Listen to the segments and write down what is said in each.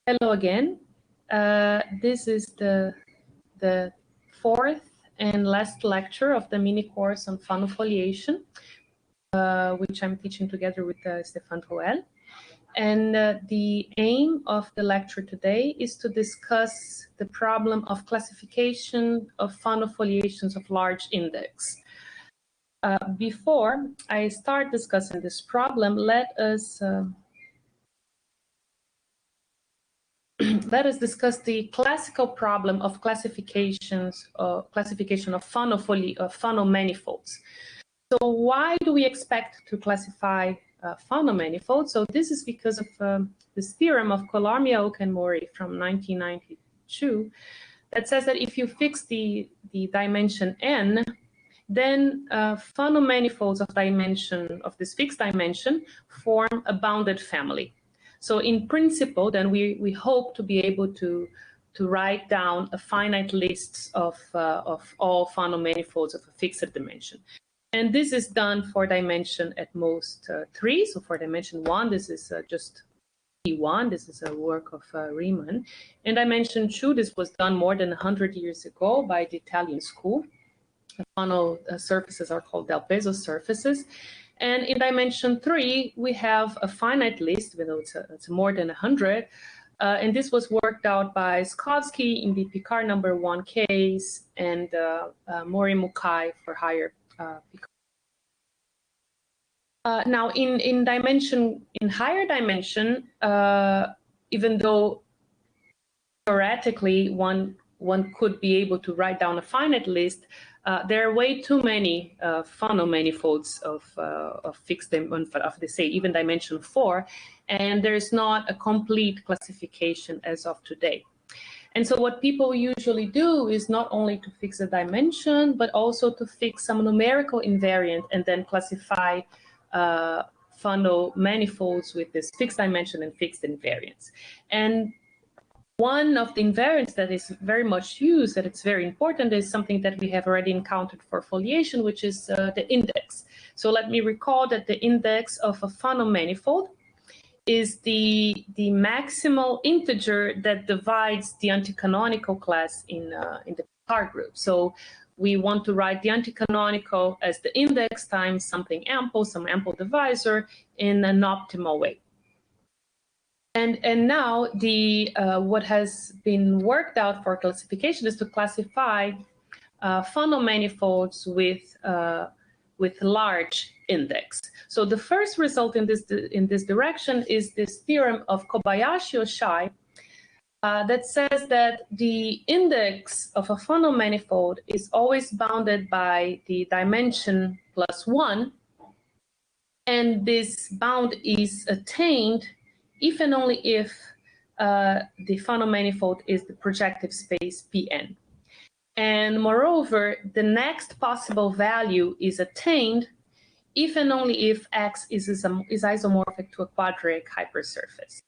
Hello again. This is the fourth and last lecture of the mini course on Fano Foliation, which I'm teaching together with Stéphane Roel. And the aim of the lecture today is to discuss the problem of classification of Fano Foliations of large index. Before I start discussing this problem, let us discuss the classical problem of classification of Fano manifolds. So why do we expect to classify Fano manifolds? So this is because of this theorem of Kollarmia, and Mori from 1992 that says that if you fix the dimension n, then Fano manifolds of this fixed dimension form a bounded family. So in principle, then we hope to be able to write down a finite list of all Fano manifolds of a fixed dimension. And this is done for dimension at most 3. So for dimension 1, this is just P1. This is a work of Riemann. In dimension 2, this was done more than 100 years ago by the Italian school. The Fano surfaces are called del PEZZO surfaces. And in dimension 3, we have a finite list, even though it's more than 100. And this was worked out by Skovsky in the Picard number 1 case, and Mori Mukai for higher Picard. Now, in higher dimension, even though theoretically one could be able to write down a finite list, there are way too many Fano manifolds of fixed of the say even dimension 4, and there is not a complete classification as of today. And so what people usually do is not only to fix a dimension, but also to fix some numerical invariant and then classify Fano manifolds with this fixed dimension and fixed invariance. And one of the invariants that is very much used, that it's very important, is something that we have already encountered for foliation, which is the index. So let me recall that the index of a Fano manifold is the maximal integer that divides the anticanonical class in the Picard group. So we want to write the anticanonical as the index times something ample, some ample divisor, in an optimal way. And now what has been worked out for classification is to classify Fano manifolds with large index. So the first result in this direction is this theorem of Kobayashi-OCHIAL that says that the index of a Fano manifold is always bounded by the dimension plus 1, and this bound is attained if and only if the Fano manifold is the projective space Pn. And moreover, the next possible value is attained if and only if X is isomorphic to a quadratic hypersurface.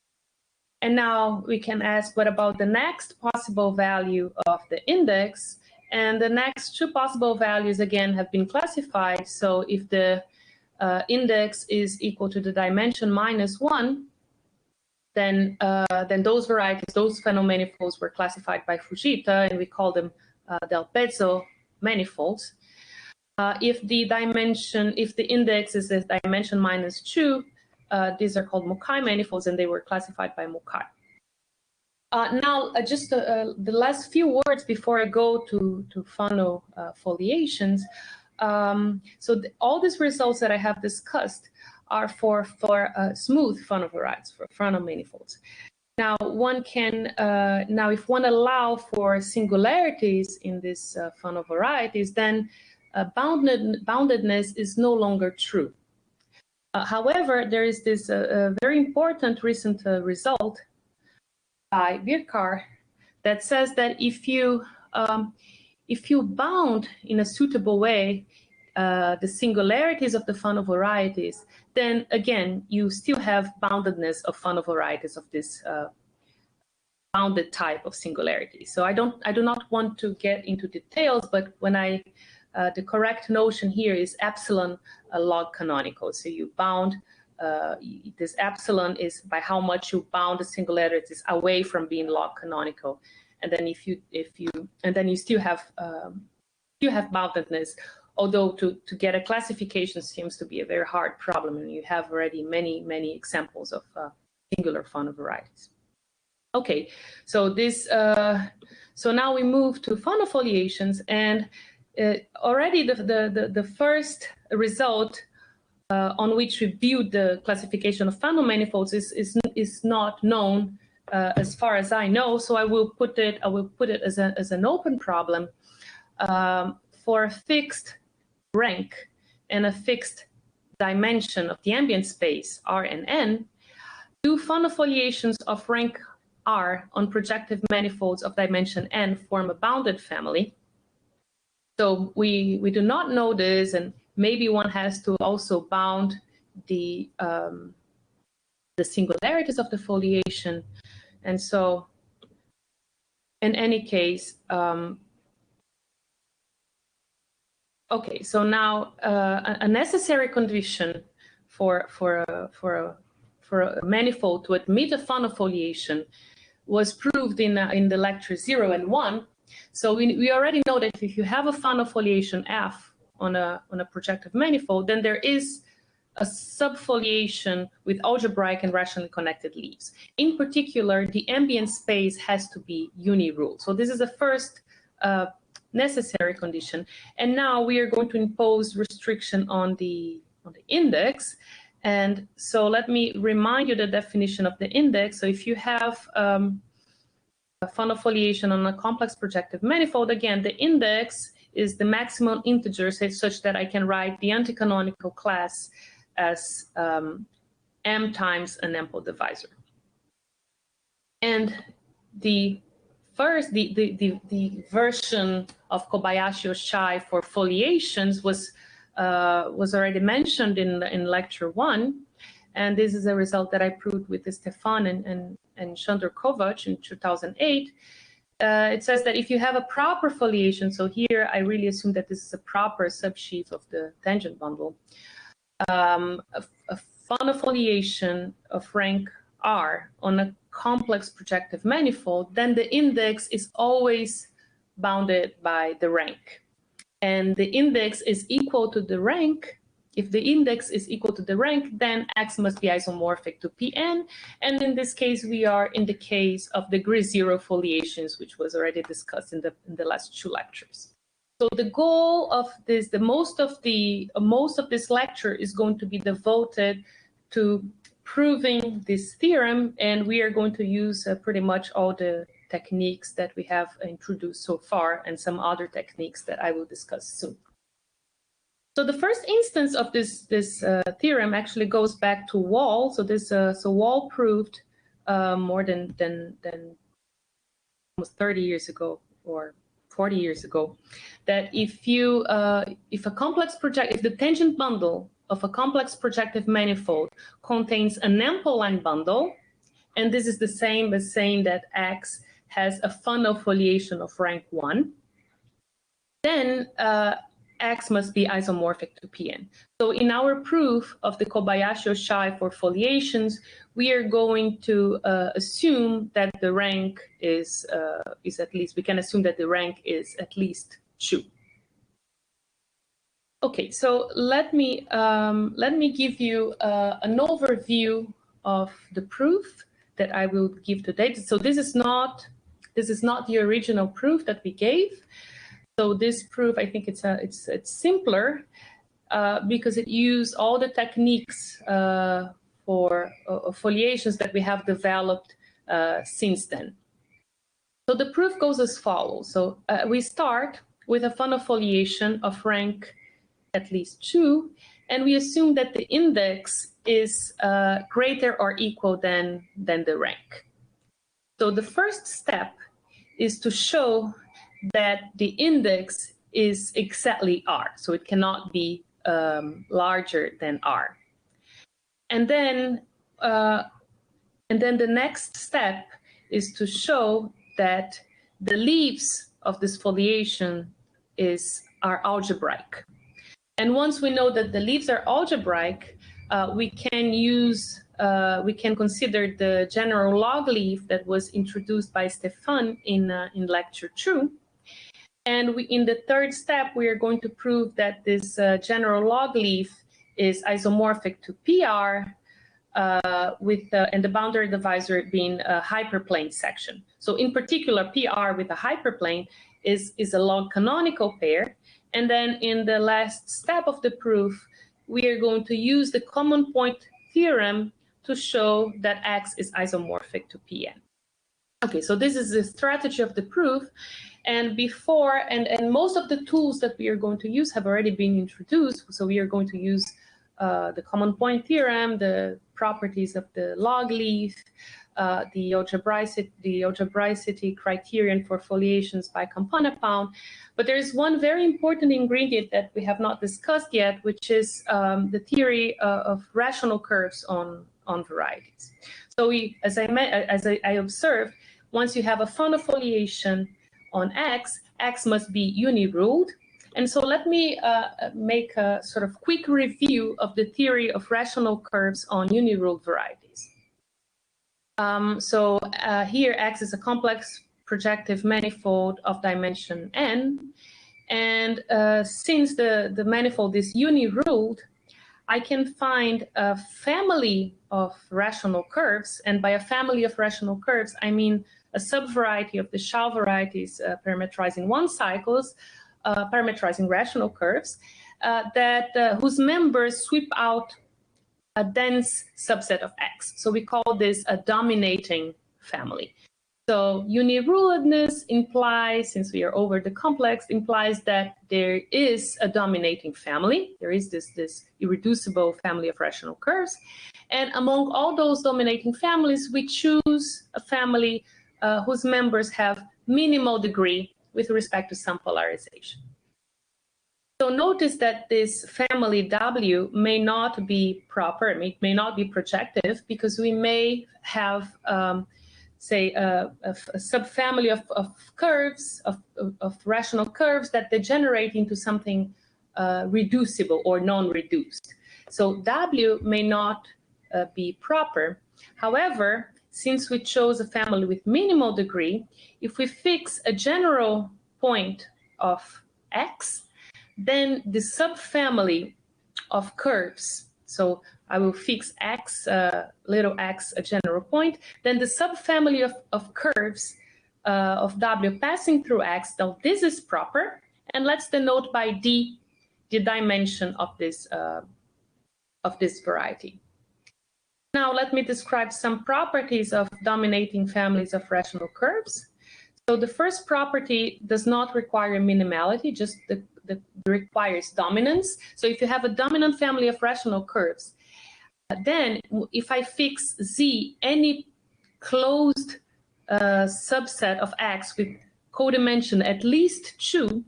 And now we can ask, what about the next possible value of the index? And the next two possible values, again, have been classified. So if the index is equal to the dimension minus 1, then those varieties, those Fano manifolds, were classified by Fujita, and we call them del PEZZO manifolds. If the index is a dimension minus 2, these are called Mukai manifolds, and they were classified by Mukai. Now, just the last few words before I go to Fano Foliations. So all these results that I have discussed are for smooth Fano varieties, for Fano manifolds. Now, if one allow for singularities in these Fano varieties, then boundedness is no longer true. However, there is this very important recent result by Birkar that says that if you bound in a suitable way the singularities of the Fano varieties, then again you still have boundedness of Fano varieties of this bounded type of singularity. So I do not want to get into details, but when the correct notion here is epsilon log canonical. So you bound this epsilon is by how much you bound the singularities away from being log canonical, and then then you still have boundedness. Although to get a classification seems to be a very hard problem, and you have already many examples of singular Fano varieties. Okay, so so now we move to Fano Foliations, and already the first result on which we build the classification of Fano manifolds is not known as far as I know. So I will put it as an open problem for a fixed rank and a fixed dimension of the ambient space R and N. Do Fano Foliations of rank R on projective manifolds of dimension N form a bounded family? So we do not know this, and maybe one has to also bound the singularities of the foliation. And so in any case, okay, so now a necessary condition for a manifold to admit a Fano foliation was proved in the lecture 0 and 1. So we already know that if you have a Fano foliation F on a projective manifold, then there is a subfoliation with algebraic and rationally connected leaves. In particular, the ambient space has to be uniruled. So this is the first necessary condition. And now we are going to impose restriction on the index. And so let me remind you the definition of the index. So if you have a Fano foliation on a complex projective manifold, again, the index is the maximum integer such that I can write the anticanonical class as m times an ample divisor. And the version of KOBAYASHI-OCHIAL for foliations was already mentioned in lecture 1, and this is a result that I proved with Stefan and Chandra Kovac in 2008. It says that if you have a proper foliation, so here I really assume that this is a proper subsheaf of the tangent bundle, a Fano foliation of rank R on a complex projective manifold, then the index is always bounded by the rank. And the index is equal to the rank. If the index is equal to the rank, then X must be isomorphic to Pn. And in this case, we are in the case of degree 0 foliations, which was already discussed in the last 2 lectures. So the goal of this, most of this lecture is going to be devoted to proving this theorem, and we are going to use pretty much all the techniques that we have introduced so far and some other techniques that I will discuss soon. So the first instance of this theorem actually goes back to Wall. So Wall proved more than almost 30 years ago or 40 years ago that if the tangent bundle of a complex projective manifold contains an ample line bundle, and this is the same as saying that X has a Fano foliation of rank 1, then X must be isomorphic to Pn. So in our proof of the KOBAYASHI-OCHIAL for foliations, we are going to assume that the rank is at least, we can assume that the rank is at least 2. Okay, so let me give you an overview of the proof that I will give today. So this is not the original proof that we gave. So this proof, I think it's simpler because it used all the techniques for foliations that we have developed since then. So the proof goes as follows. So we start with a Fano foliation of rank at least 2, and we assume that the index is greater or equal than the rank. So the first step is to show that the index is exactly R, so it cannot be larger than R. And then the next step is to show that the leaves of this foliation are algebraic. And once we know that the leaves are algebraic, we can consider the general log leaf that was introduced by Stefan in lecture 2. And in the third step, we are going to prove that this general log leaf is isomorphic to PR, and the boundary divisor being a hyperplane section. So in particular, PR with a hyperplane is a log canonical pair. And then in the last step of the proof, we are going to use the common point theorem to show that X is isomorphic to Pn. Okay, so this is the strategy of the proof. And before, and most of the tools that we are going to use have already been introduced. So we are going to use the common point theorem, the properties of the log leaf, the algebraicity criterion for foliations by component bound. But there is one very important ingredient that we have not discussed yet, which is the theory of rational curves on varieties. So as I observed, once you have a Fano foliation on X, X must be uniruled. And so let me make a sort of quick review of the theory of rational curves on uniruled varieties. Here X is a complex projective manifold of dimension n. And since the manifold is uniruled, I can find a family of rational curves. And by a family of rational curves, I mean a subvariety of the Schall varieties parametrizing one cycles, parametrizing rational curves, whose members sweep out a dense subset of X. So we call this a dominating family. So uniruledness implies, since we are over the complex, implies that there is a dominating family. There is this irreducible family of rational curves. And among all those dominating families, we choose a family whose members have minimal degree with respect to some polarization. So notice that this family W may not be proper, it may not be projective, because we may have say a subfamily of curves, of rational curves that degenerate into something reducible or non-reduced. So W may not be proper. However, since we chose a family with minimal degree, if we fix a general point of X, then the subfamily of curves, so I will fix X, little x, a general point, then the subfamily of curves of W passing through X, now this is proper, and let's denote by D the dimension of this variety. Now let me describe some properties of dominating families of rational curves. So the first property does not require minimality, just requires dominance. So if you have a dominant family of rational curves, then if I fix Z, any closed subset of X with codimension at least 2,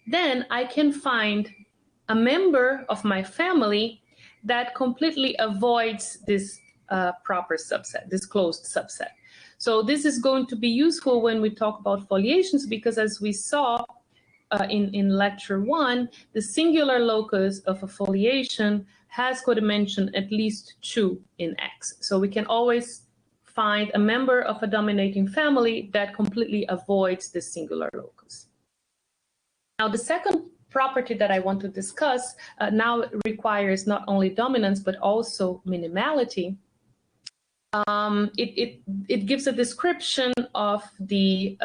then I can find a member of my family that completely avoids this proper subset, this closed subset. So this is going to be useful when we talk about foliations, because as we saw in lecture 1, the singular locus of a foliation has codimension at least 2 in X. So we can always find a member of a dominating family that completely avoids the singular locus. Now the second property that I want to discuss now requires not only dominance but also minimality. It gives a description of the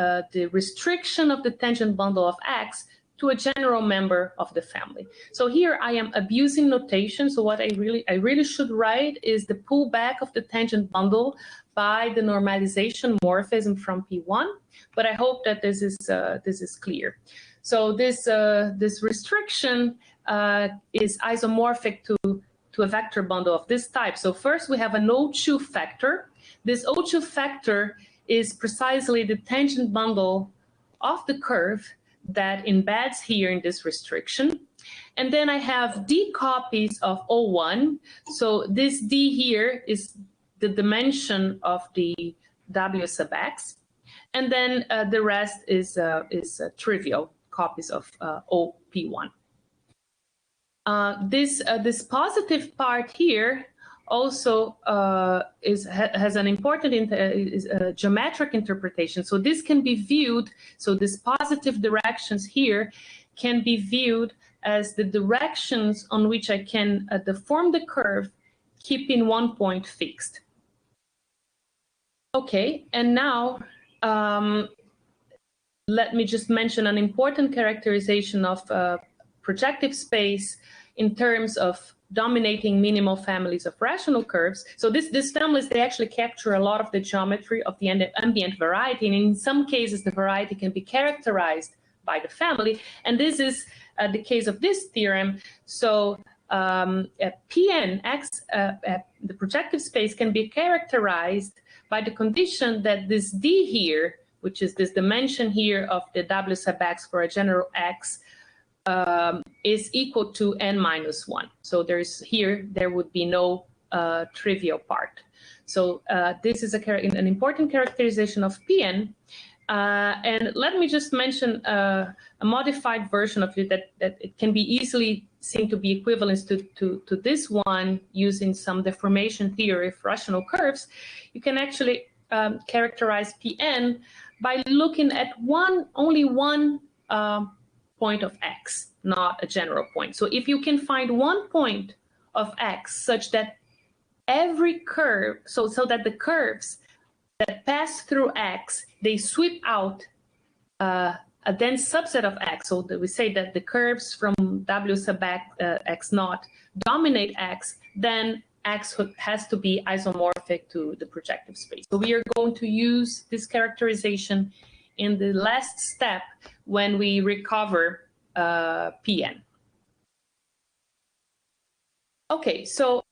restriction of the tangent bundle of X to a general member of the family. So here I am abusing notation. So what I really should write is the pullback of the tangent bundle by the normalization morphism from P1. But I hope that this is clear. So this restriction is isomorphic to a vector bundle of this type. So first we have an O2 factor. This O2 factor is precisely the tangent bundle of the curve that embeds here in this restriction. And then I have D copies of O1. So this D here is the dimension of the W sub X. And then the rest is trivial copies of OP1. This positive part here also has an important geometric interpretation. So this can be viewed, so these positive directions here can be viewed as the directions on which I can deform the curve, keeping one point fixed. Okay, and now let me just mention an important characterization of projective space in terms of dominating minimal families of rational curves. So these families, they actually capture a lot of the geometry of the ambient variety, and in some cases the variety can be characterized by the family, and this is the case of this theorem. So Pn x, the projective space, can be characterized by the condition that this D here, which is this dimension here of the W sub x for a general x, is equal to n minus 1. So there would be no trivial part. So this is an important characterization of Pn. And let me just mention a modified version of it that it can be easily seen to be equivalent to this one using some deformation theory for rational curves. You can actually characterize Pn by looking at only one point of x, not a general point. So if you can find one point of x such that every curve, so that the curves that pass through x, they sweep out a dense subset of x. So that we say that the curves from W sub x naught dominate x, then x has to be isomorphic to the projective space. So we are going to use this characterization in the last step when we recover Pn. Okay, so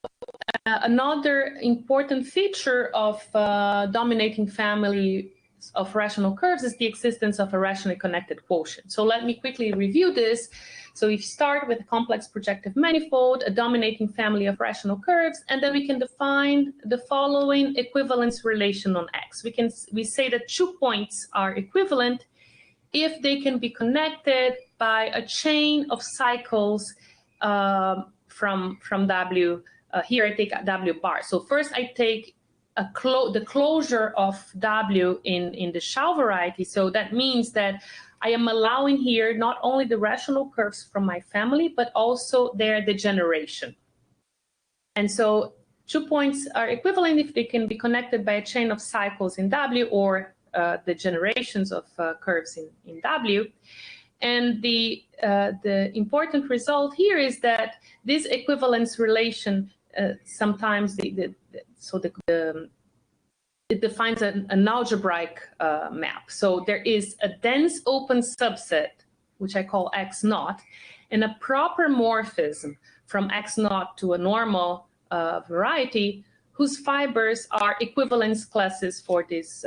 another important feature of dominating family of rational curves is the existence of a rationally connected quotient. So let me quickly review this. So we start with a complex projective manifold, a dominating family of rational curves, and then we can define the following equivalence relation on X. We say that 2 points are equivalent if they can be connected by a chain of cycles from W. Here I take W bar. So first I take the closure of W in the Schall variety. So that means that I am allowing here not only the rational curves from my family, but also their degeneration. And so 2 points are equivalent if they can be connected by a chain of cycles in W or the generations of curves in W. And the important result here is that this equivalence relation sometimes it defines an algebraic map. So there is a dense open subset, which I call X naught, and a proper morphism from X naught to a normal variety whose fibers are equivalence classes for this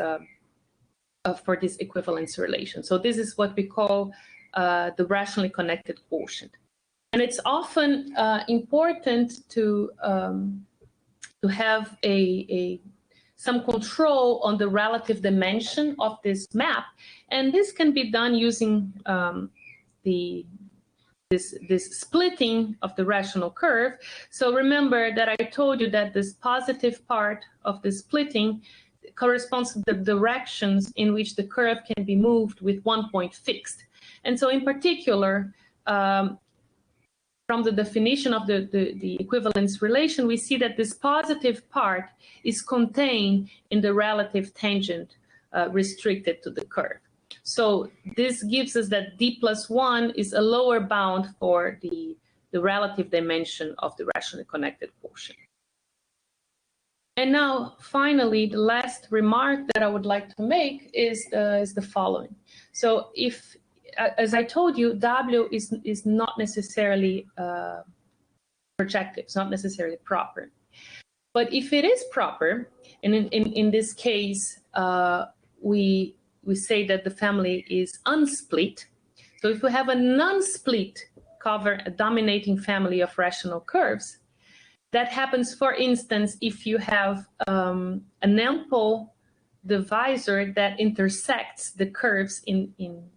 equivalence relation. So this is what we call the rationally connected quotient. And it's often important to have some control on the relative dimension of this map, and this can be done using this splitting of the rational curve. So remember that I told you that this positive part of the splitting corresponds to the directions in which the curve can be moved with 1 point fixed. And so in particular, from the definition of the equivalence relation, we see that this positive part is contained in the relative tangent restricted to the curve. So this gives us that D+1 is a lower bound for the relative dimension of the rationally connected quotient. And now, finally, the last remark that I would like to make is the following. So if, as I told you, W is not necessarily projective, it's not necessarily proper. But if it is proper, and in this case, we say that the family is unsplit. So if we have a non-split a dominating family of rational curves, that happens, for instance, if you have an ample divisor that intersects the curves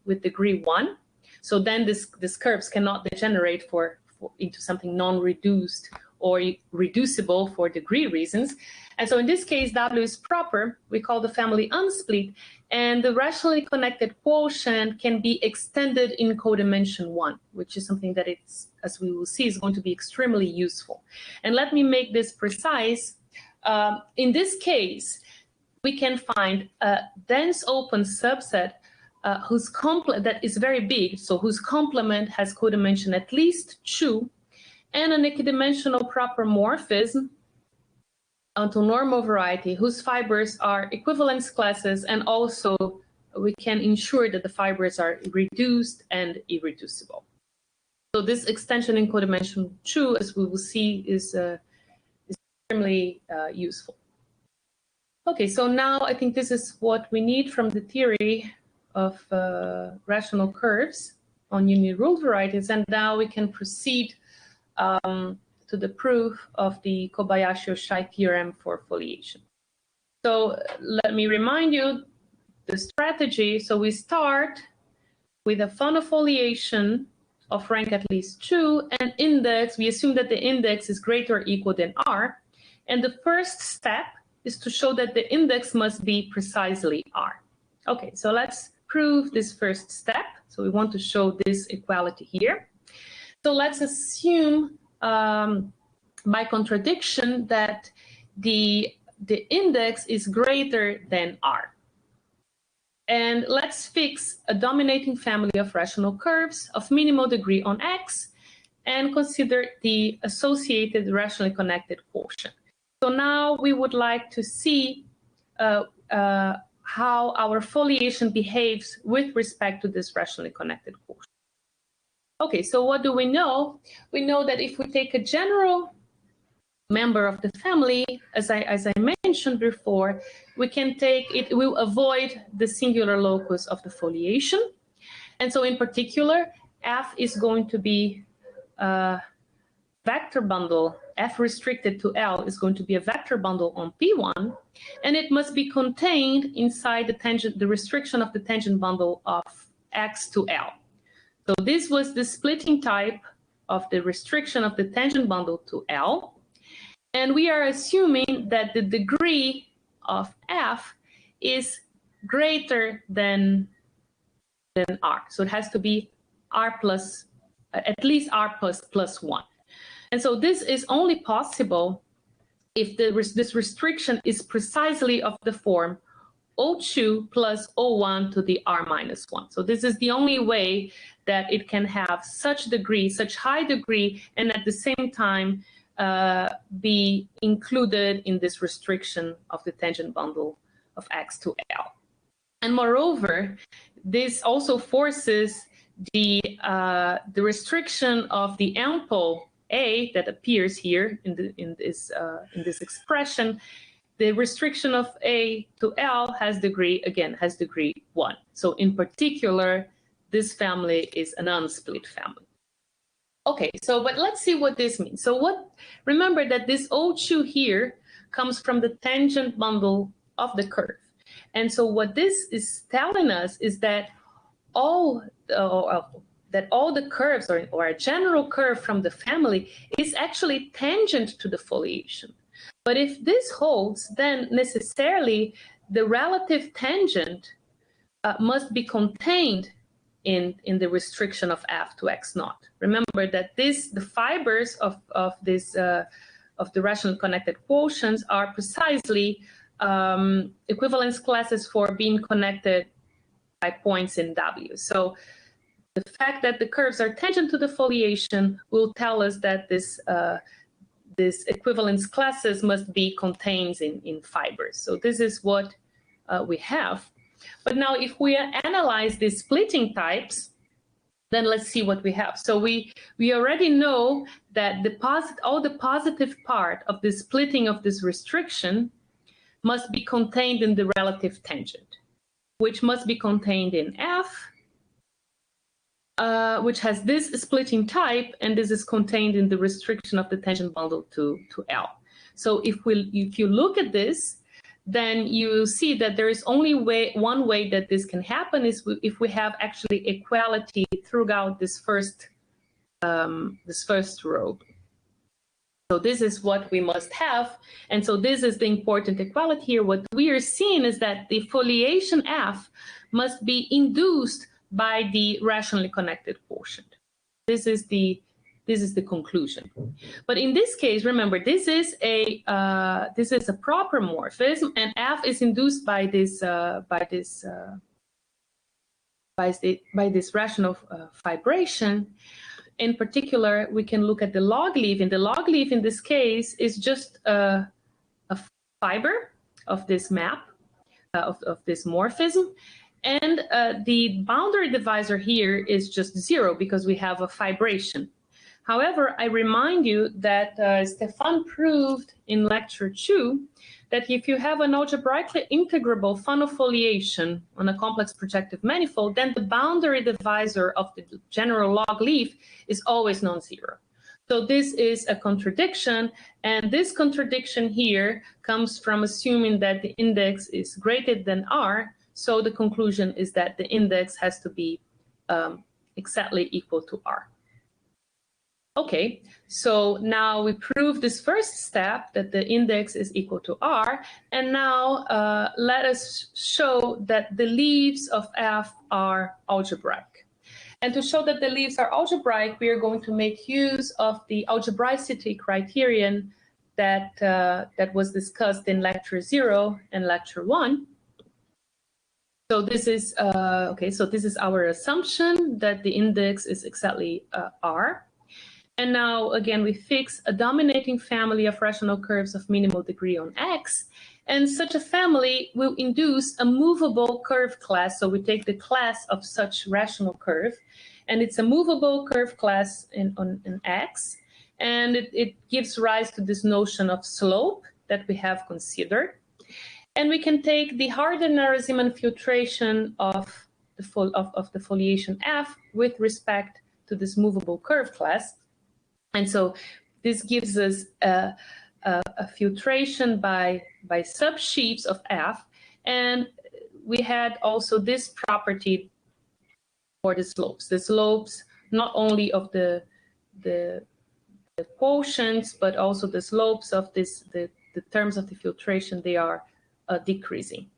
with degree 1. So then these curves cannot degenerate for into something non-reduced or reducible for degree reasons. And so in this case, W is proper. We call the family unsplit, and the rationally connected quotient can be extended in codimension 1, which is something that it's, as we will see, is going to be extremely useful. And let me make this precise. In this case, we can find a dense open subset whose that is very big, so whose complement has codimension at least 2, and an equidimensional proper morphism onto normal variety whose fibers are equivalence classes, and also we can ensure that the fibers are reduced and irreducible. So this extension in codimension 2, as we will see, is extremely useful. Okay, so now I think this is what we need from the theory of rational curves on uniruled varieties, and now we can proceed to the proof of the Kobayashi-Ochial theorem for foliation. So let me remind you the strategy. So we start with a Fano foliation of rank at least 2, and index, we assume that the index is greater or equal than R, and the first step is to show that the index must be precisely R. Okay, so let's prove this first step. So we want to show this equality here. So let's assume by contradiction that the index is greater than R. And let's fix a dominating family of rational curves of minimal degree on X and consider the associated rationally connected quotient. So now we would like to see how our foliation behaves with respect to this rationally connected quotient. Okay, so what do we know? We know that if we take a general member of the family, as I mentioned before, we can take it, will avoid the singular locus of the foliation. And so in particular, F is going to be a vector bundle. F restricted to L is going to be a vector bundle on P1, and it must be contained inside the restriction of the tangent bundle of X to L. So this was the splitting type of the restriction of the tangent bundle to L. And we are assuming that the degree of F is greater than R. So it has to be R plus, at least R plus 1. And so this is only possible if this restriction is precisely of the form O2 plus O1 to the R minus 1. So this is the only way that it can have such degree, such high degree, and at the same time be included in this restriction of the tangent bundle of X to L. And moreover, this also forces the restriction of the ample A that appears here in this expression. The restriction of A to L has degree 1. So in particular, this family is an unsplit family. Okay, so but let's see what this means. So remember that this O2 here comes from the tangent bundle of the curve. And so what this is telling us is that all the curves or a general curve from the family is actually tangent to the foliation. But if this holds, then necessarily the relative tangent must be contained in the restriction of F to X naught. Remember that the fibers of the rationally connected quotients are precisely equivalence classes for being connected by points in W. So the fact that the curves are tangent to the foliation will tell us that this equivalence classes must be contained in fibers. So this is what we have. But now if we analyze these splitting types, then let's see what we have. So we already know that all the positive part of the splitting of this restriction must be contained in the relative tangent, which must be contained in F, which has this splitting type, and this is contained in the restriction of the tangent bundle to L. So if you look at this, then you see that there is only one way that this can happen is if we have actually equality throughout this first this first row. So this is what we must have. And so this is the important equality here. What we are seeing is that the foliation F must be induced by the rationally connected quotient. This is the conclusion. But in this case, remember, this is a proper morphism, and F is induced by this rational fibration. In particular, we can look at the log leaf, and the log leaf in this case is just a fiber of this map, of this morphism. And the boundary divisor here is just 0 because we have a fibration. However, I remind you that Stefan proved in lecture 2 that if you have an algebraically integrable Fano foliation on a complex projective manifold, then the boundary divisor of the general log leaf is always non-zero. So this is a contradiction, and this contradiction here comes from assuming that the index is greater than R. So the conclusion is that the index has to be exactly equal to R. Okay, so now we prove this first step, that the index is equal to R, and now let us show that the leaves of F are algebraic. And to show that the leaves are algebraic, we are going to make use of the algebraicity criterion that, that was discussed in lecture 0 and lecture 1. So this is, okay, so this is our assumption that the index is exactly R. And now, again, we fix a dominating family of rational curves of minimal degree on X. And such a family will induce a movable curve class. So we take the class of such rational curve, and it's a movable curve class in X. And it gives rise to this notion of slope that we have considered. And we can take the Harder-Narasimhan filtration of the foliation F with respect to this movable curve class. And so this gives us a filtration by subsheaves of F. And we had also this property for the slopes. The slopes not only of the quotients, but also the slopes of the terms of the filtration, they are decreasing.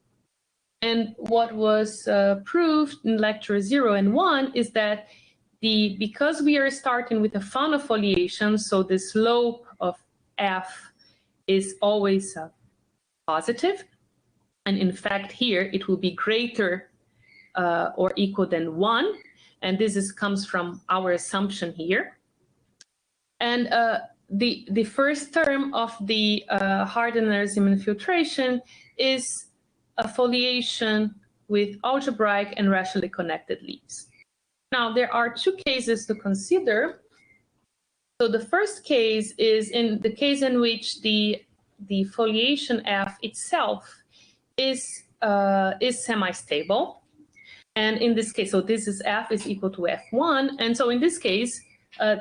And what was proved in lecture 0 and 1 is that because we are starting with a Fano foliation, so the slope of F is always positive. And in fact, here it will be greater or equal than 1. And this comes from our assumption here. And the first term of the Harder-Narasimhan filtration is a foliation with algebraic and rationally connected leaves. Now, there are two cases to consider. So the first case is in the case in which the foliation F itself is semi-stable. And in this case, so this is F is equal to F1. And so in this case,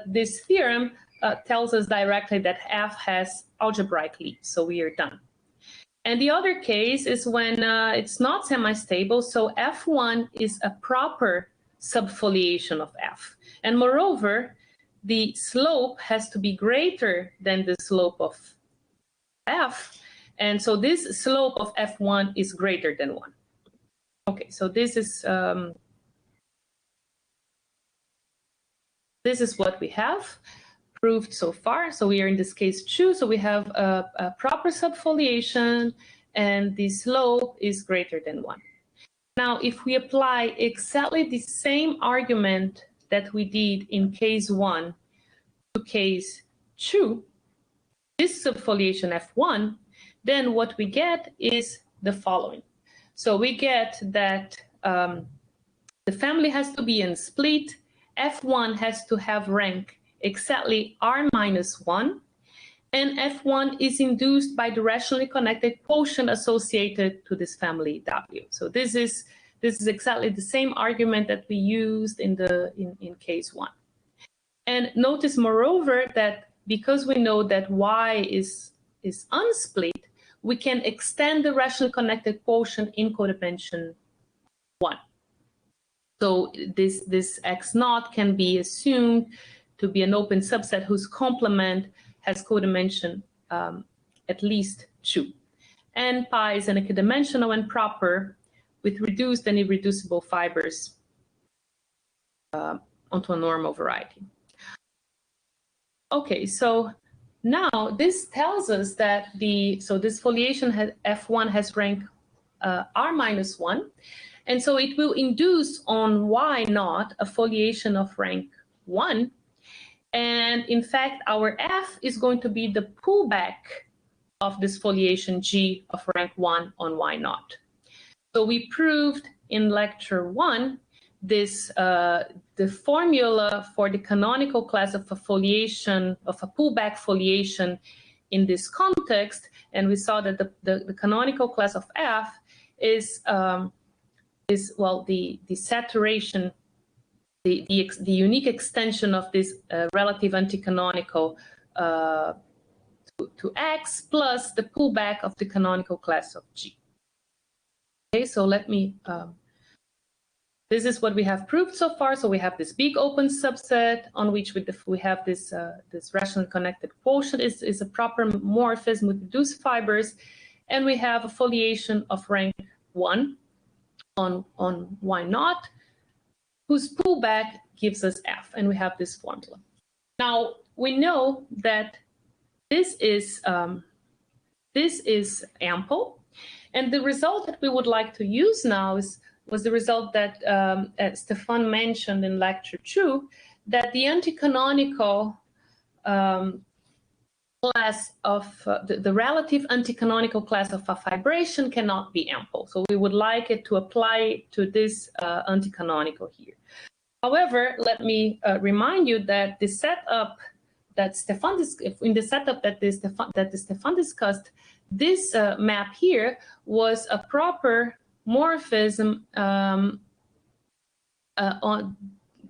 this theorem tells us directly that F has algebraic leaves. So we are done. And the other case is when it's not semi-stable. So F1 is a proper subfoliation of F. And moreover, the slope has to be greater than the slope of F. And so this slope of F1 is greater than 1. Okay, so this is what we have proved so far. So we are in this case 2. So we have a proper subfoliation, and the slope is greater than 1. Now, if we apply exactly the same argument that we did in case 1 to case 2, this subfoliation F1, then what we get is the following. So we get that the family has to be in split, F1 has to have rank exactly R minus 1, and F1 is induced by the rationally connected quotient associated to this family W. So this is exactly the same argument that we used in case 1. And notice, moreover, that because we know that Y is unsplit, we can extend the rationally connected quotient in codimension 1. So this X0 can be assumed to be an open subset whose complement has codimension at least 2. And pi is an equidimensional and proper with reduced and irreducible fibers onto a normal variety. Okay, so now this tells us that this foliation has F1 has rank R-1, and so it will induce on Y0 a foliation of rank 1, and in fact our F is going to be the pullback of this foliation G of rank 1 on Y0. So we proved in lecture 1 this the formula for the canonical class of a foliation, of a pullback foliation in this context, and we saw that the canonical class of F is well the saturation, the unique extension of this relative anticanonical to X plus the pullback of the canonical class of G. Okay, so let me. This is what we have proved so far. So we have this big open subset on which we have this this rationally connected quotient is a proper morphism with reduced fibers, and we have a foliation of rank 1 on Y0, whose pullback gives us F, and we have this formula. Now we know that this is ample, and the result that we would like to use now was the result that Stefan mentioned in lecture 2, that the anticanonical class of the relative anticanonical class of a fibration cannot be ample. So we would like it to apply to this anticanonical here. However, let me remind you that the setup that Stefan discussed, this map here was a proper morphism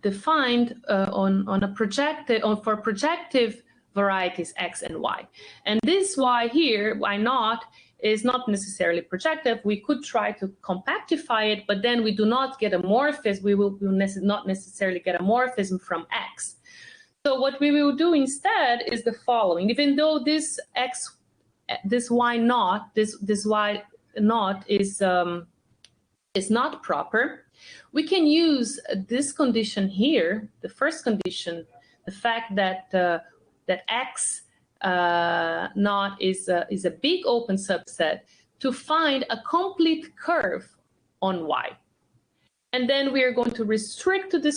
defined on a projective for projective varieties X and Y. And this Y here, Y0, is not necessarily projective. We could try to compactify it, but then we do not get a morphism. We will not necessarily get a morphism from X. So what we will do instead is the following. Even though this Y0, this Y0 is not proper, we can use this condition here, the first condition, the fact that that X0 is a big open subset, to find a complete curve on Y. And then we are going to restrict to we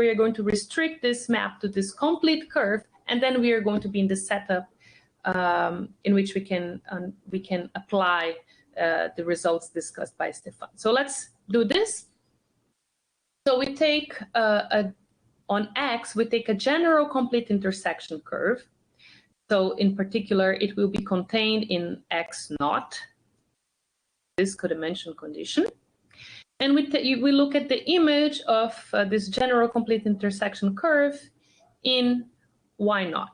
are going to restrict this map to this complete curve, and then we are going to be in the setup in which we can apply the results discussed by Stefan. So let's do this. So we take on X, we take a general complete intersection curve. So in particular, it will be contained in X0, this codimension condition. And we look at the image of this general complete intersection curve in Y0.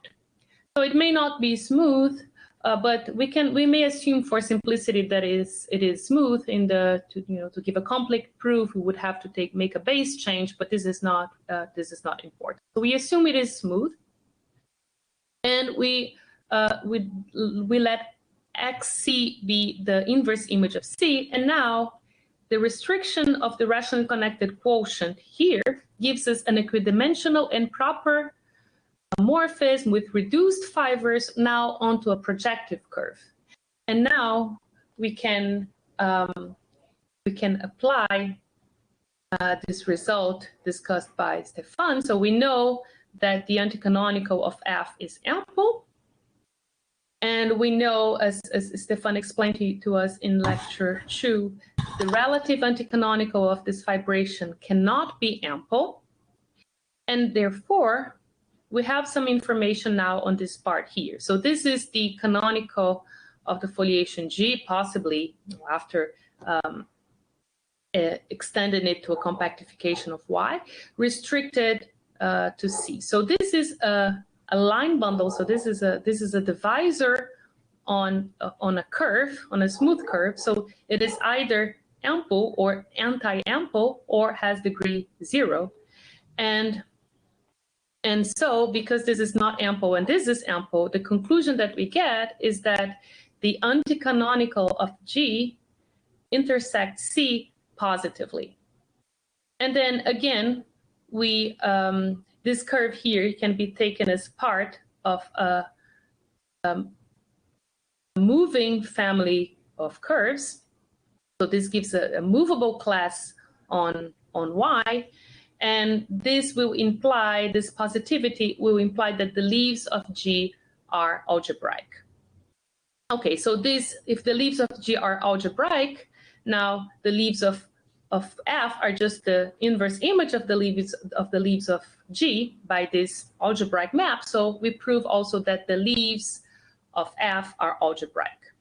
So it may not be smooth, but we may assume for simplicity that it is smooth. To give a complete proof, we would have to make a base change, but this is not important. So we assume it is smooth, and we let XC be the inverse image of C, and now the restriction of the rationally connected quotient here gives us an equidimensional and proper morphism with reduced fibers now onto a projective curve. And now we can apply this result discussed by Stefan. So we know that the anticanonical of F is ample. And we know, as Stefan explained to us in lecture 2, the relative anticanonical of this fibration cannot be ample. And therefore, we have some information now on this part here. So this is the canonical of the foliation G, possibly after extending it to a compactification of Y, restricted to C. So this is a line bundle. So this is a divisor on a curve, on a smooth curve. So it is either ample or anti-ample or has degree 0. And And so, because this is not ample and this is ample, the conclusion that we get is that the anticanonical of G intersects C positively. And then again, we this curve here can be taken as part of a moving family of curves. So this gives a movable class on Y. And this will imply, this positivity will imply that the leaves of G are algebraic. Okay, so this, if the leaves of G are algebraic, now the leaves of F are just the inverse image of the leaves of G by this algebraic map. So we prove also that the leaves of F are algebraic.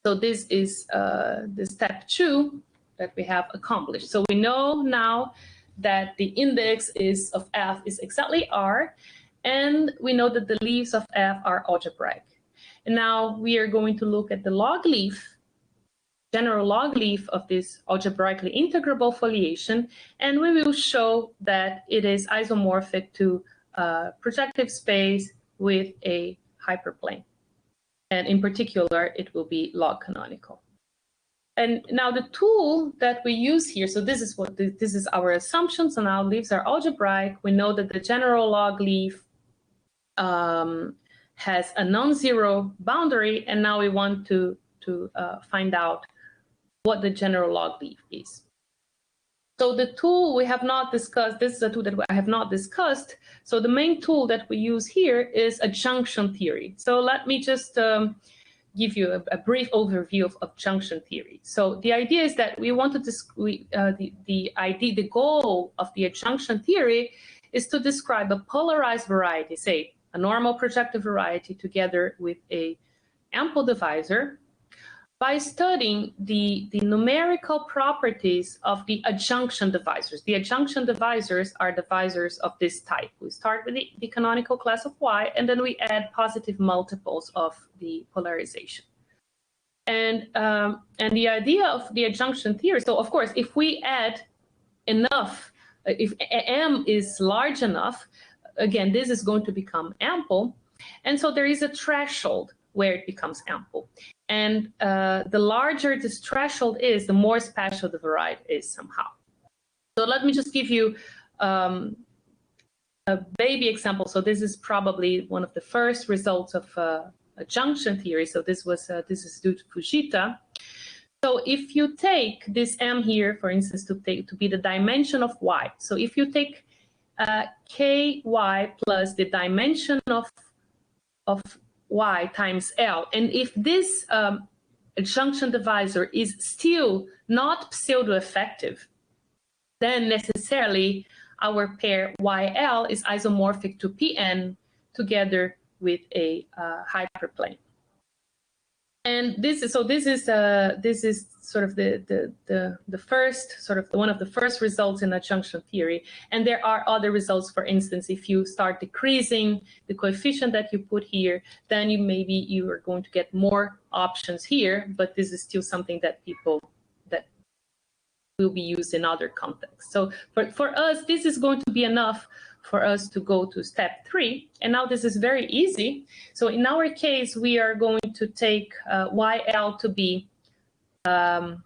So this is the step 2 that we have accomplished. So we know now that the index of F is exactly R, and we know that the leaves of F are algebraic. And now we are going to look at the log leaf, general log leaf of this algebraically integrable foliation, and we will show that it is isomorphic to projective space with a hyperplane. And in particular, it will be log canonical. And now the tool that we use here, so this is our assumption. So now leaves are algebraic. We know that the general log leaf has a non-zero boundary, and now we want to find out what the general log leaf is. So the tool we have not discussed, this is a tool that I have not discussed. So the main tool that we use here is adjunction theory. So let me just give you a brief overview of adjunction theory. So the idea is that we want to the goal of the adjunction theory is to describe a polarized variety, say a normal projective variety together with a ample divisor, by studying the numerical properties of the adjunction divisors. The adjunction divisors are divisors of this type. We start with the canonical class of Y, and then we add positive multiples of the polarization. And the idea of the adjunction theory, so of course, if we add enough, if M is large enough, again, this is going to become ample. And so there is a threshold where it becomes ample. And the larger this threshold is, the more special the variety is somehow. So let me just give you a baby example. So this is probably one of the first results of adjunction theory. So this is due to Fujita. So if you take this M here, for instance, to be the dimension of Y. So if you take ky plus the dimension of Y times L, and if this adjunction divisor is still not pseudo-effective, then necessarily our pair YL is isomorphic to Pn together with a hyperplane. And this is sort of the first, sort of one of the first results in adjunction theory. And there are other results. For instance, if you start decreasing the coefficient that you put here, then you are going to get more options here. But this is still something that will be used in other contexts. So for us, this is going to be enough for us to go to step 3. And now this is very easy. So in our case, we are going to take YL to be a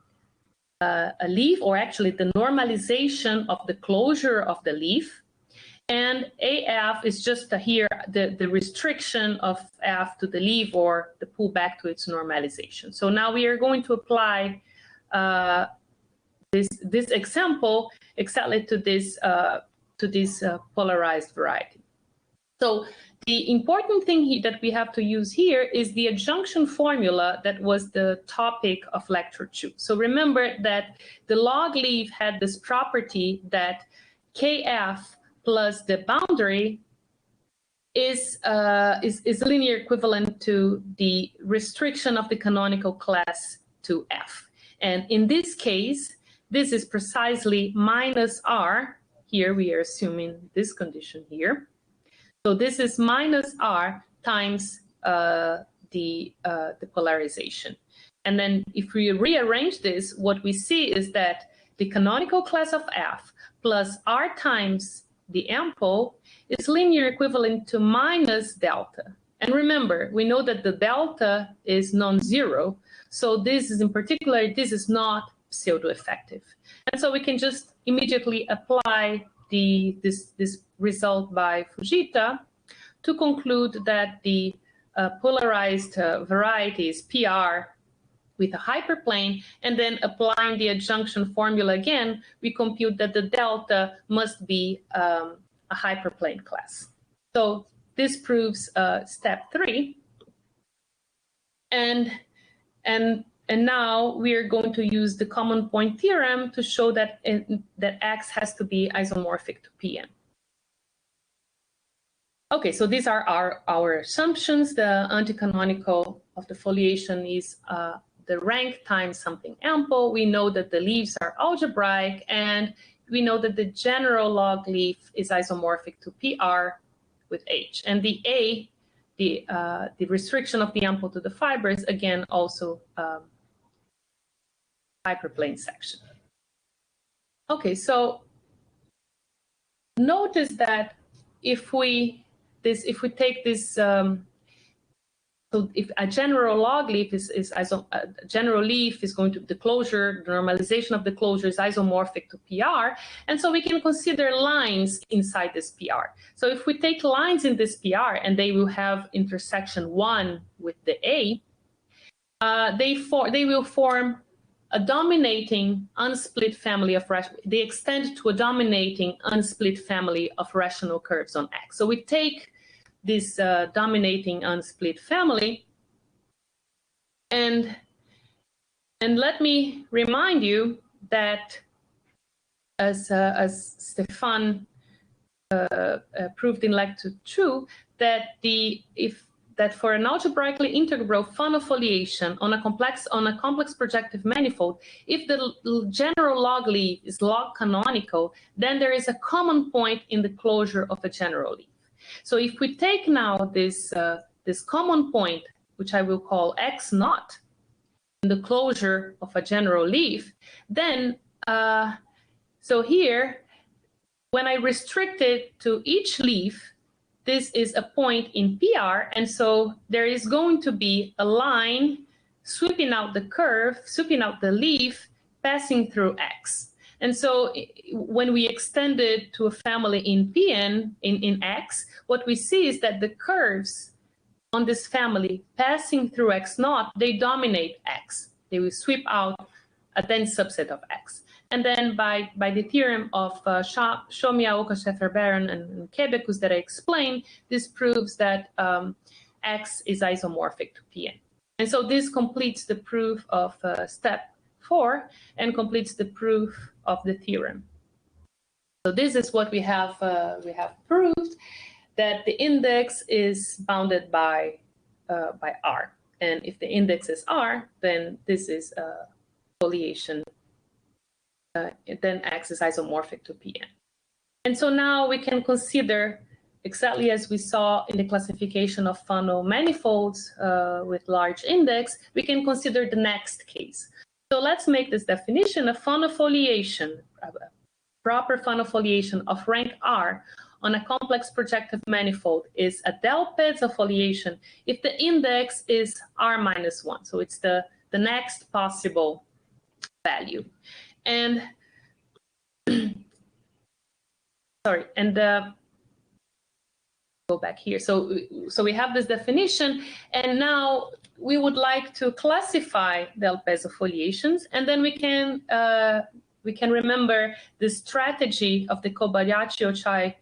leaf, or actually the normalization of the closure of the leaf. And AF is just here, the restriction of F to the leaf, or the pullback to its normalization. So now we are going to apply this example exactly to this polarized variety. So the important thing that we have to use here is the adjunction formula that was the topic of lecture 2. So remember that the log leaf had this property that KF plus the boundary is linear equivalent to the restriction of the canonical class to F. And in this case, this is precisely minus R. Here we are assuming this condition here. So this is minus R times the polarization. And then if we rearrange this, what we see is that the canonical class of F plus R times the ample is linear equivalent to minus delta. And remember, we know that the delta is non-zero, so this is in particular, this is not pseudo-effective. And so we can just immediately apply this result by Fujita to conclude that the polarized varieties PR with a hyperplane, and then applying the adjunction formula again, we compute that the delta must be a hyperplane class. So this proves step 3. And now we are going to use the common point theorem to show that that X has to be isomorphic to Pn. Okay, so these are our assumptions. The anticanonical of the foliation is the rank times something ample. We know that the leaves are algebraic, and we know that the general log leaf is isomorphic to PR with H. And the A, the restriction of the ample to the fibers, again, also hyperplane section. Okay, so notice that if we take this, so if a general log leaf a general leaf is going to the closure, the normalization of the closure is isomorphic to PR, and so we can consider lines inside this PR. So if we take lines in this PR and they will have intersection 1 with the A, they will form a dominating unsplit family of they extend to a dominating unsplit family of rational curves on X. So we take this dominating unsplit family, and let me remind you that as Stefan proved in lecture 2, that for an algebraically integrable Fano foliation on a complex projective manifold, if the general log leaf is log canonical, then there is a common point in the closure of a general leaf. So if we take now this common point, which I will call X0, in the closure of a general leaf, then so here, when I restrict it to each leaf, this is a point in PR, and so there is going to be a line sweeping out the curve, sweeping out the leaf, passing through X. And so when we extend it to a family in Pn, in X, what we see is that the curves on this family passing through X0, they dominate X. They will sweep out a dense subset of X. And then by the theorem of Shomya, Scheffer-Baron, and Quebekus that I explained, this proves that X is isomorphic to Pn. And so this completes the proof of step 4 and completes the proof of the theorem. So this is what we have proved, that the index is bounded by R. And if the index is R, then this is a foliation. Then X is isomorphic to Pn. And so now we can consider, exactly as we saw in the classification of Fano manifolds with large index, we can consider the next case. So let's make this definition. A Fano foliation, a proper Fano foliation of rank R on a complex projective manifold is a del PEZZO foliation if the index is R-1. So it's the next possible value. And sorry, and go back here. So we have this definition, and now we would like to classify del PEZZO foliations, and then we can remember the strategy of the KOBAYASHI-OCHIAL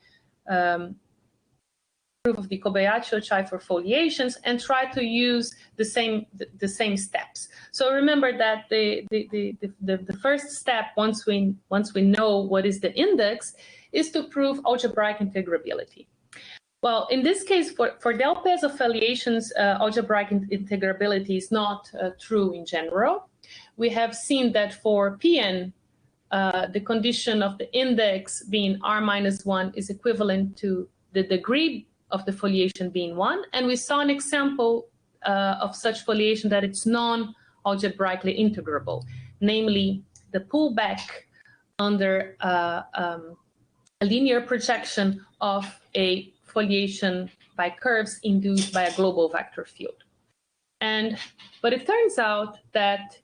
proof of the KOBAYASHI-OCHIAL for foliations, and try to use the same steps. So remember that the first step, once we know what is the index, is to prove algebraic integrability. Well, in this case, for del PEZZO foliations, algebraic integrability is not true in general. We have seen that for Pn, the condition of the index being R-1 is equivalent to the degree of the foliation being 1, and we saw an example of such foliation that it's non-algebraically integrable, namely the pullback under a linear projection of a foliation by curves induced by a global vector field. But it turns out that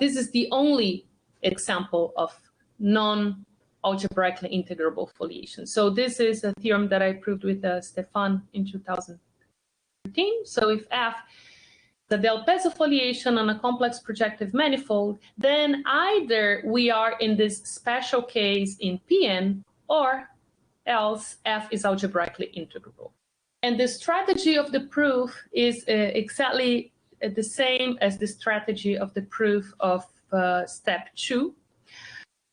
this is the only example of non-algebraically integrable foliation. So this is a theorem that I proved with Stefan in 2013. So if F the del Pezzo foliation on a complex projective manifold, then either we are in this special case in Pn, or else F is algebraically integrable. And the strategy of the proof is exactly the same as the strategy of the proof of step 2.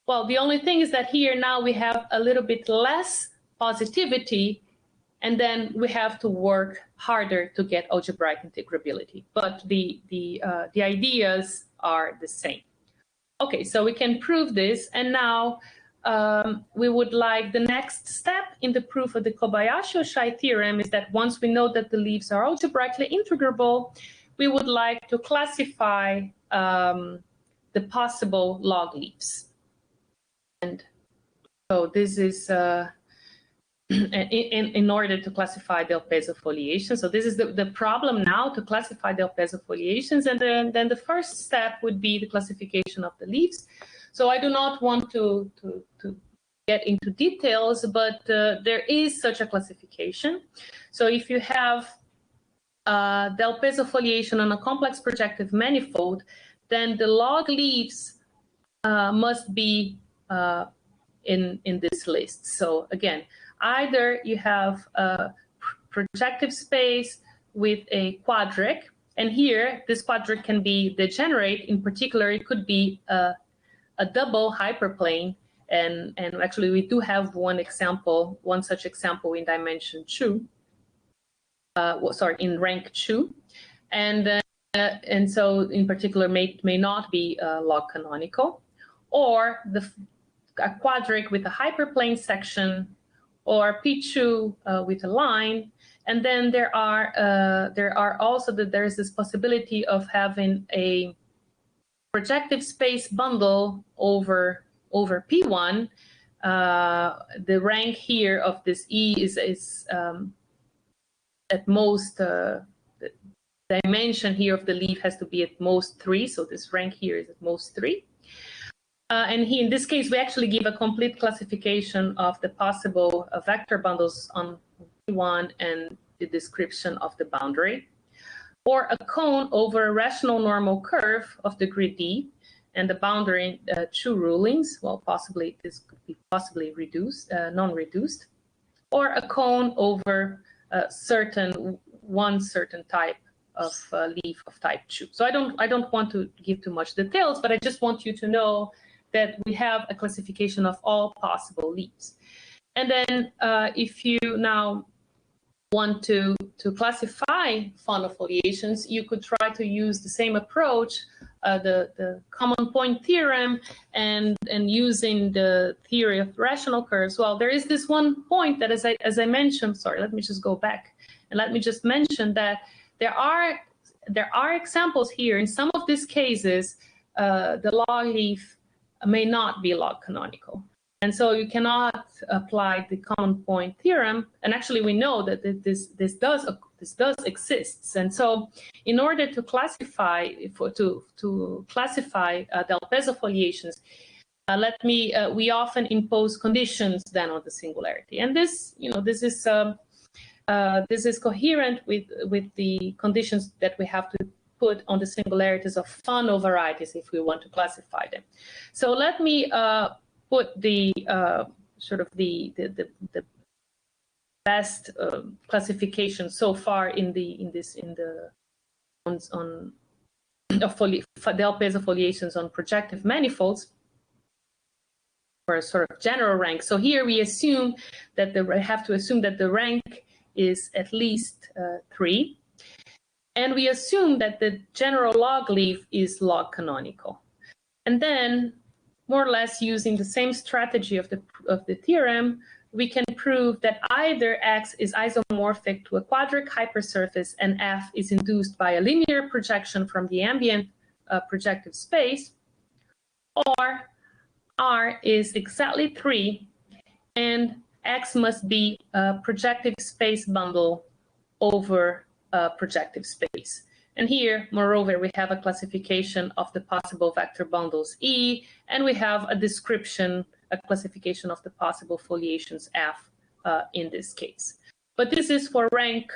Well, the only thing is that here now we have a little bit less positivity, and then we have to work harder to get algebraic integrability. But the ideas are the same. Okay, so we can prove this, and now we would like the next step in the proof of the Kobayashi-Ochial theorem is that once we know that the leaves are algebraically integrable, we would like to classify the possible log leaves. And so this is in order to classify del Pezzo foliations. So this is the problem now, to classify del Pezzo foliations. And then the first step would be the classification of the leaves. So I do not want to get into details, but there is such a classification. So if you have del Pezzo foliation on a complex projective manifold, then the log leaves must be in this list. So again, either you have a projective space with a quadric, and here this quadric can be degenerate. In particular, it could be a double hyperplane, and actually we do have one such example in dimension 2. In rank 2, and so in particular may not be log canonical, or a quadric with a hyperplane section, or P2 with a line. And then there's this possibility of having a projective space bundle over P1. The rank here of this E is at most, the dimension here of the leaf has to be at most 3. So this rank here is at most 3. And here, in this case, we actually give a complete classification of the possible vector bundles on P1 and the description of the boundary. Or a cone over a rational normal curve of degree D, and the boundary 2 rulings. Well, possibly this could be possibly reduced, non-reduced. Or a cone over one certain type of leaf of type 2. So I don't want to give too much details, but I just want you to know that we have a classification of all possible leaves. And then if you now want to classify Fano foliations, you could try to use the same approach, the common point theorem, and using the theory of rational curves. Well, there is this one point that, as I mentioned, sorry, let me just go back and let me just mention that there are examples here. In some of these cases, the log leaf may not be log canonical. And so you cannot apply the common point theorem. And actually, we know that this does exist. And so, in order to classify del Pezzo foliations, we often impose conditions then on the singularity. And this is coherent with the conditions that we have to put on the singularities of Fano varieties if we want to classify them. So let me put the sort of the best classification so far on del Pezzo foliations on projective manifolds for a sort of general rank. So here we assume that have to assume that the rank is at least 3. And we assume that the general log leaf is log canonical. And then, more or less using the same strategy of the theorem, we can prove that either X is isomorphic to a quadric hypersurface and F is induced by a linear projection from the ambient projective space, or R is exactly 3 and X must be a projective space bundle over a projective space. And here, moreover, we have a classification of the possible vector bundles E, and we have a description, a classification of the possible foliations F in this case. But this is for rank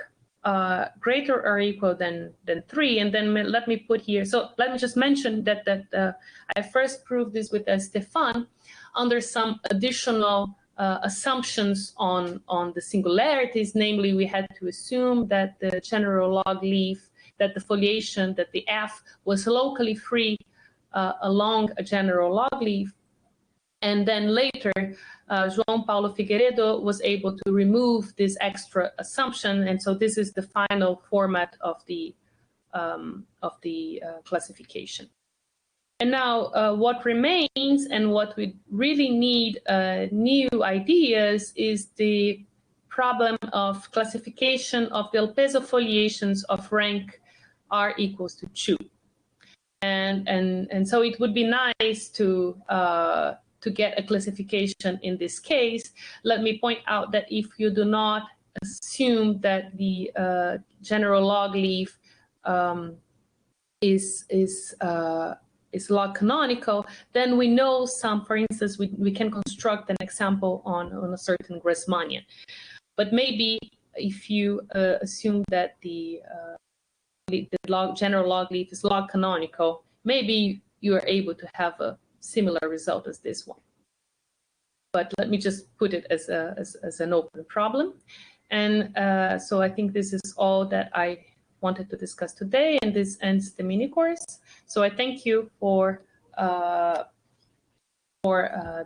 greater or equal than 3. And then let me put here, so let me just mention that I first proved this with Stefan under some additional assumptions on the singularities. Namely, we had to assume that the general log leaf, that the foliation, that the F was locally free along a general log leaf. And then later, João Paulo Figueiredo was able to remove this extra assumption, and so this is the final format of the classification. And now, what remains and what we really need new ideas is the problem of classification of the PEZZO foliations of rank R equals to 2, and so it would be nice to get a classification in this case. Let me point out that if you do not assume that the general log leaf is log canonical, then we know some, for instance, we can construct an example on a certain Grassmannian. But maybe if you assume that the general log leaf is log canonical, maybe you are able to have a similar result as this one. But let me just put it as an open problem. And so I think this is all that I wanted to discuss today, and this ends the mini course. So I thank you for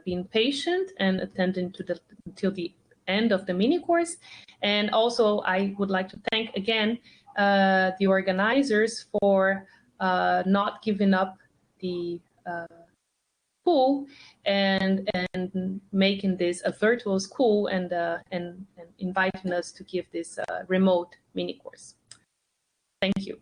being patient and attending to until the end of the mini course. And also I would like to thank again the organizers for not giving up the school and making this a virtual school and inviting us to give this remote mini course. Thank you.